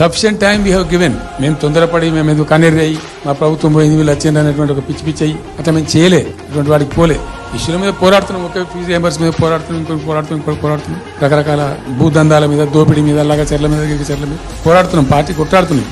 Sufficient time we have given. మేము తొందరపడి మేము ఎందుకు కన్నెర్రాయి మా ప్రభుత్వం పోయింది వీళ్ళు వచ్చింది అనేటువంటి ఒక పిచ్చి పిచ్చి అయ్యి అట్లా మేము చేయలే, అటువంటి వాడికి పోలే. ఇష్యూల మీద పోరాడుతున్నాం, ఒకే ఫీజు రియంబర్స్ మీద పోరాడుతున్నాం, ఇంకొకటి పోరాడుతున్నాం, రకరకాల భూదందాల మీద, దోపిడీ మీద, చెర్ల మీద, చెర్ల మీద పోరాడుతున్నాం. పార్టీ కొట్లాడుతున్నాం,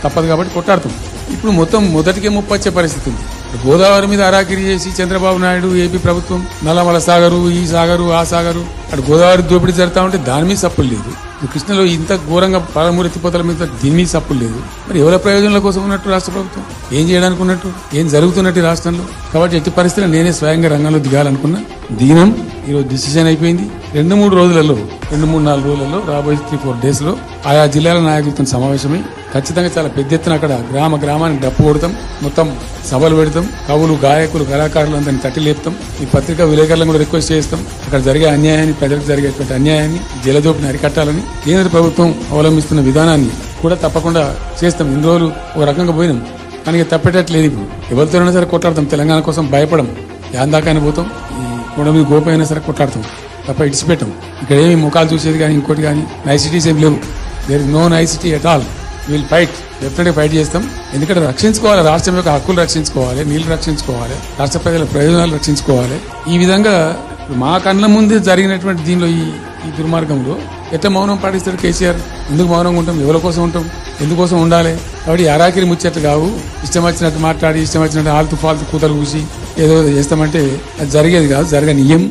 తప్పదు కాబట్టి కొట్లాడుతున్నాం. ఇప్పుడు మొత్తం మొదటికే ముప్పొచ్చే పరిస్థితి ఉంది. గోదావరి మీద అరాకిరి చేసి చంద్రబాబు నాయుడు ఏపీ ప్రభుత్వం నల్లమల సాగరు, ఈ సాగరు, ఆ సాగరు, అటు గోదావరి దోపిడీ జరుగుతా ఉంటే దాని మీద సప్పులు లేదు. కృష్ణలో ఇంత ఘోరంగా పాలమూరు ఎత్తిపోతల మీద దీని మీద సప్పులు లేదు. మరి ఎవరి ప్రయోజనాల కోసం ఉన్నట్టు రాష్ట్ర ప్రభుత్వం, ఏం చేయడానికి ఉన్నట్టు, ఏం జరుగుతున్నట్టు రాష్ట్రంలో? కాబట్టి ఎట్టి పరిస్థితుల్లో నేనే స్వయంగా రంగంలో దిగాలనుకున్నా. దీనం ఈరోజు డిసిషన్ అయిపోయింది. 2-3 రోజులలో, 2-4 రోజులలో, రాబోయే 3-4 days లో ఆయా జిల్లాల నాయకులతో సమావేశమై ఖచ్చితంగా చాలా పెద్ద ఎత్తున అక్కడ గ్రామానికి డప్పు కొడతాం, మొత్తం సభలు పెడతాం, కవులు, గాయకులు, కళాకారులు అందరినీ తట్టి లేపుతాం. ఈ పత్రికా విలేకరులను కూడా రిక్వెస్ట్ చేస్తాం, అక్కడ జరిగే అన్యాయాన్ని, ప్రజలకు జరిగేటువంటి అన్యాయాన్ని, జలదోపిని అరికట్టాలని కేంద్ర ప్రభుత్వం అవలంబిస్తున్న విధానాన్ని కూడా తప్పకుండా చేస్తాం. ఇన్ని రోజులు ఒక రకంగా పోయినాం, కానీ తప్పేటట్లేదు. ఇప్పుడు ఎవరితోనైనా సరే కొట్లాడతాం, తెలంగాణ కోసం భయపడం, యాందాకాని పోతాం, ఈ కొండ మీద గోపైనా సరే కొట్లాడతాం, తప్ప ఇడిచిపెట్టాం. ఇక్కడ ఏమి ముఖాలు చూసేది కానీ ఇంకోటి కానీ నైసిటీస్ ఏం లేవు. There is no nicety at all. Will fight, డెఫినెట్గా ఫైట్ చేస్తాం. ఎందుకంటే రక్షించుకోవాలి, రాష్ట్రం యొక్క హక్కులు రక్షించుకోవాలి, నీళ్లు రక్షించుకోవాలి, రాష్ట్ర ప్రజల ప్రయోజనాలు రక్షించుకోవాలి. ఈ విధంగా మా కళ్ళ ముందే జరిగినటువంటి దీనిలో ఈ దుర్మార్గంలో ఎట్లా మౌనం పాటిస్తాడు కేసీఆర్? ఎందుకు మౌనంగా ఉంటాం? ఎవరి కోసం ఉంటాం? ఎందుకోసం ఉండాలి? కాబట్టి అరాకిరి ముచ్చట్లు కావు. ఇష్టం వచ్చినట్టు మాట్లాడి, ఇష్టం వచ్చినట్టు ఆల్తు ఫాల్తు కూతలు కూసి ఏదో చేస్తామంటే అది జరిగేది కాదు, జరగనీయం.